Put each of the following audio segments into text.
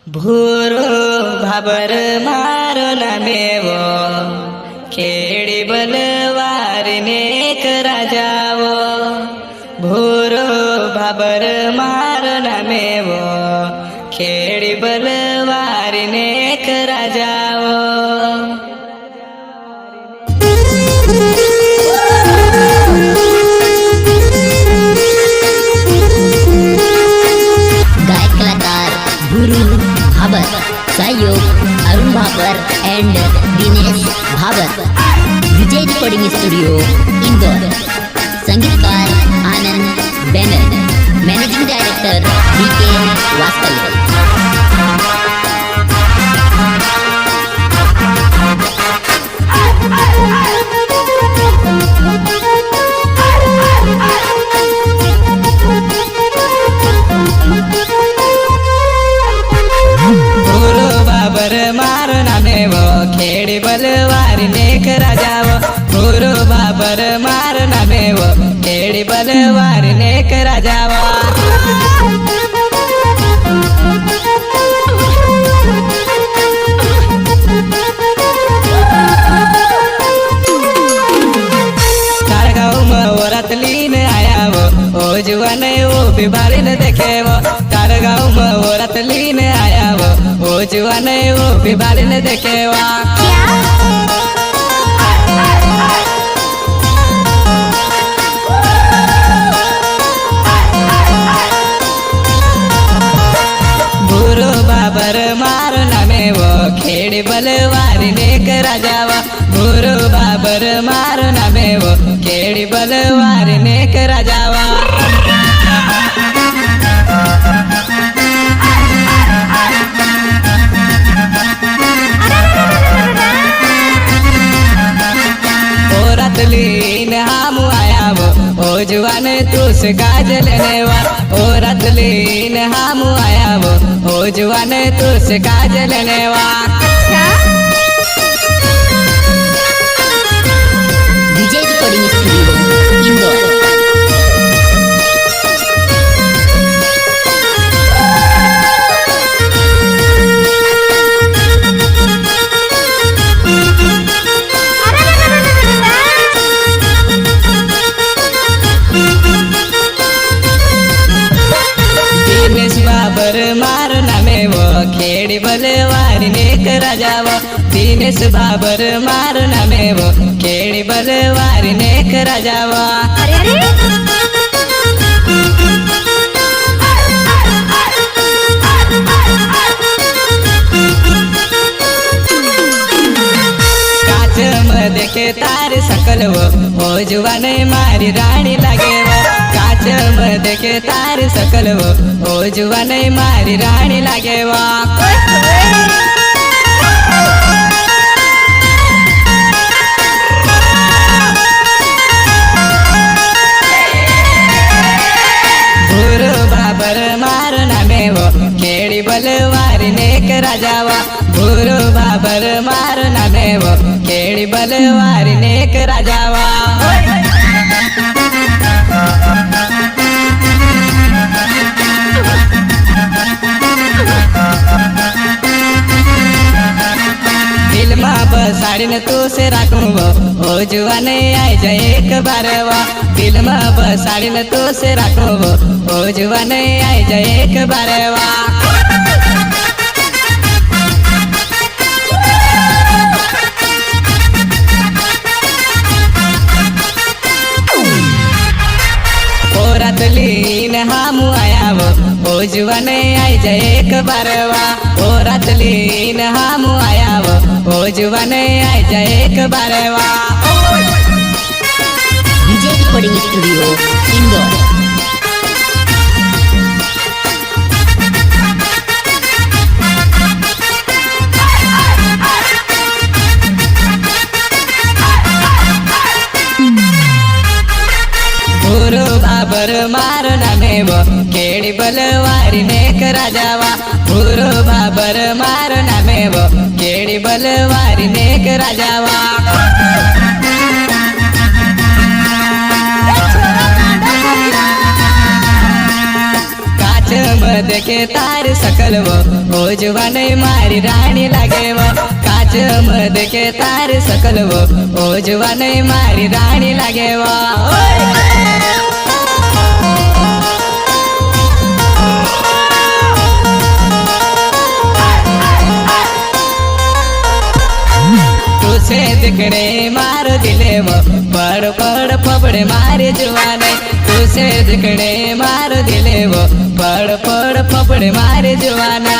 भूरो भाबर मारो नमेवो खेड़ी बलवार नेक राजावो भूरो भाबर मारो नमेवो खेड़ी बलवार नेक राजावो। गायक कलाकार गुरु भाबर, सहयोग Arun Bhabar and Dinesh Bhabar, Vijay recording studio Indore. संगीतकार आनंद बैनर, मैनेजिंग डायरेक्टर DK वास्तव। मारो नामेवो खेड़ी बलवारी नेक राजावो भूरो बाबर मारो नामेवो खेड़ी बलवारी नेक राजावो। तार गाँव में औरत लीन आयावो ओ जुआने वो बिबारी न देखेवो तार गाँव में औरत लीन आयावो ओ जुआने वो बिबारी न देखेवा। भूरो बाबर मारो नामेवो खेड़ी बलवारी नेक राजावा भूरो बाबर मारो नामेवो खेड़ी बलवारी नेक राजावा। लीन हम आयावो ओ जुआने तुस काजल नेवा ओ रतलीन हम आयावो ओ जुआने तुस काजल नेवा। विजय रिकॉर्डिंग स्टूडियो इंदौर। बाबर मारो नामेवो खेड़ी बलवारी नेक राजावो दिनेश बाबर मारो नामेवो खेड़ी बलवारी नेक राजावो। काच में देखे तार सकलवो ओ जुआने मारी रानी लागेवो काच में देखे तार सकलवो ओ जुआने मारी रानी लागेवा। भूरो बाबर मारो नामेवो खेड़ी बलवारी नेक राजावा भूरो बाबर मारो नामेवो खेड़ी बलवारी नेक राजावा। दिल में बसाड़ीने तू से राखूंगो ओ जुआने आई जाए एक बारवा दिल में बसाड़ीने तू से राखूंगो ओ जुआने आई जाए एक बारवा। लीन हम आयावो ओ जुआने आई जाए एक बारवा ओ रतलीन हम आयावो ओ जुआने आई जाए एक बारवा। विजय रिकॉर्डिंग स्टूडियो इंदौर। भूरो बाबर मारो नामेवो खेड़ी बलवारी नेक राजावा भूरो बाबर मारो नामेवो खेड़ी बलवारी नेक राजावा। देखे तार सकलवो ओ जुवाने मारी रानी लागेवो काच देखे तार सकलवो ओ जुवाने मारी रानी लागेवो तुसे दिखने मारो दिले वो पड़ पड़ पपड़े मारे जुवाने तुसे दिखने मारो दिले वो पड़ पड़ पपड़े मारे जुवाना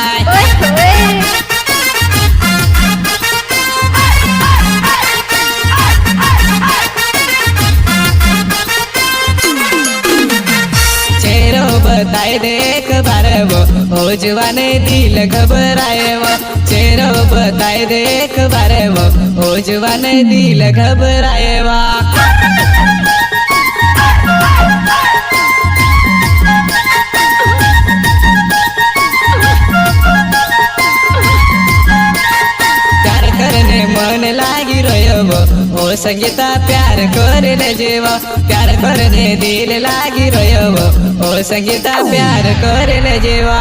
चेहरो बताए देख बार वो ओ जुवाने दिल घबराए वो चेहरो बताए देख बार वो ओ जुवाने दिल घबराए वो प्यार करने मन लागी रह्यो वो ओ संगीता प्यार करने जेवो प्यार करने दिल लागी रह्यो वो ओ संगीता प्यार करने जेवो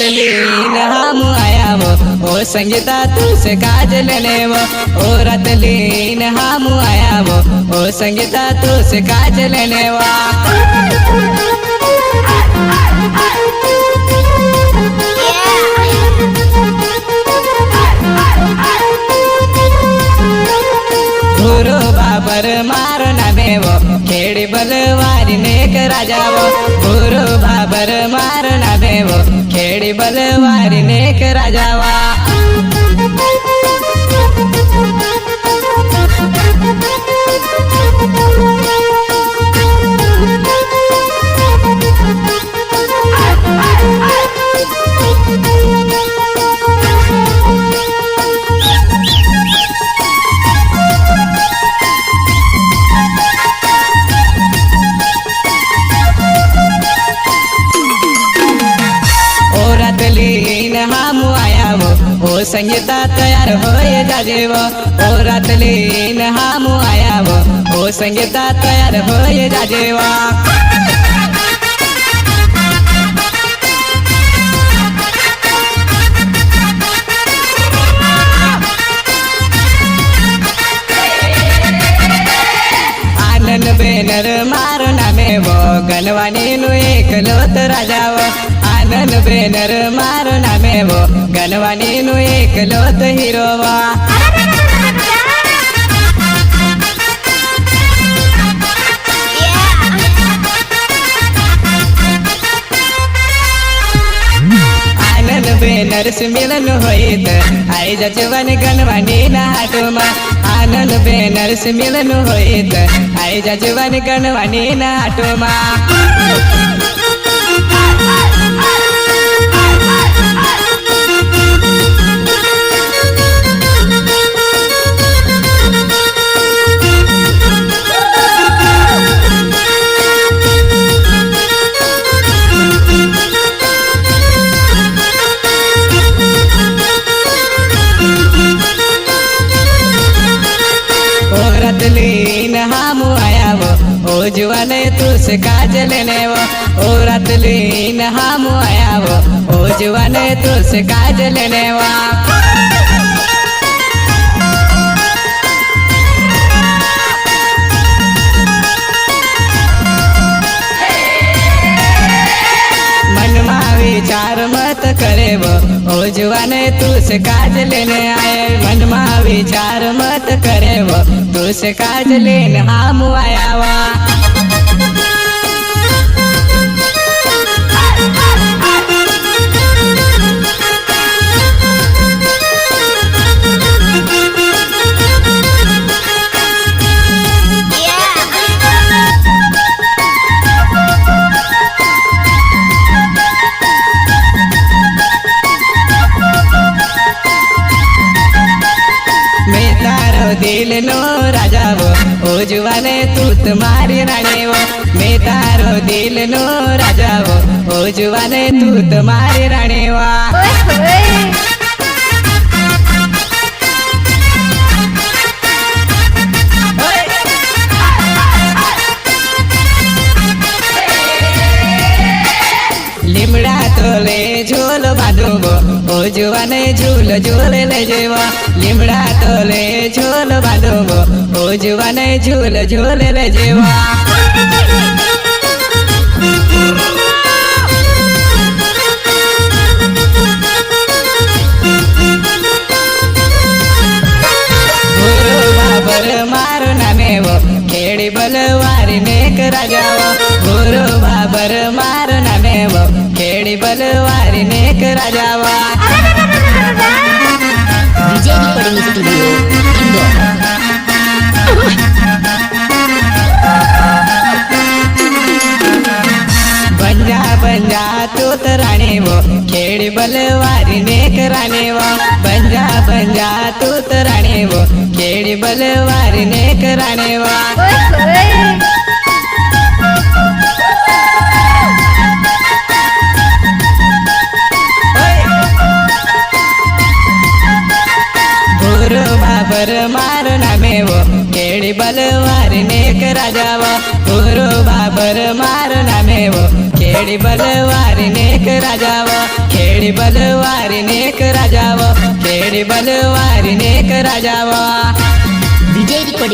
लीन हम आया वो ओ संगीता तुझसे काज लेने वो ओ रात लीन हम आया वो ओ संगीता तुझसे काज लेने वो गुरु बाबर मारो नामे वो खेड़ी बलवारी नेक राजा वो गुरु बाबर मारो नामे वो खेड़ी बलवारी नेक राजा वा लीन हम आया वो ओ संगीता तैयार होए जाजेवो ओ रात लीन हम आया वो ओ संगीता तैयार होए जाजेवो आनंद बेनर मारो नामे वो गनवानी नु एक लोत राजा वो आनंद बेनर मारो नामे वो गनवानी नु एक लोत हीरो वा आनंद बेनर से मिलन होइत आई जजवन गनवानी ना हाटुमा आनंद बेनर से मिलन होइत आई जजवन गनवानी ना हाटुमा लीन हम आया वो ओ जुवाने तुझसे काज लेने वो ओ रात लीन हम आया वो ओ जुवाने तुझसे काज लेने वो विचार मत करे वो ओ जुवाने तुझसे काज लेने आए मन में विचार मत करे वो तुझसे काज लेने हम आया वा दिल नो राजा वो ओ જુવાને તું તમારી રાણીવો મેં તારો દિલનો રાજાવો ઓ જુવાને તું તમારી રાણીવા લીમડા તોલે ઝૂલ બાંધવો ઓ જુવાને ઝૂલ ઝૂલ લઈ જવો લીમડા તોલે ઝૂલ બાંધવો ઓ જુવાને ઝૂલ ઝૂલ લઈ જવો ગુરુ બાબર મારું નામેવો ખેડી બલવારી નેક રાજાવો ગુરુ બાબર મારું નામેવો ખેડી બલવારી નેક રાજાવા विजय रिकॉर्डिंग स्टूडियो इंदौर બંજા બંજા તું રાણીવો ખેડી બલવારી નેક રાણીવો બંજા બંજા તું રાણીવો ખેડી બલવારી નેક રાણીવો ગુરુ બાબર મારું નામેવો ખેડી બલવારી નેક રાજાવો ગુરુ બાબર મારું નામેવો ખેડી બલવારી નેક રાજાવો ખેડી બલવારી નેક રાજાવો ખેડી બલવારી નેક રાજાવો विजय रिकॉर्डिंग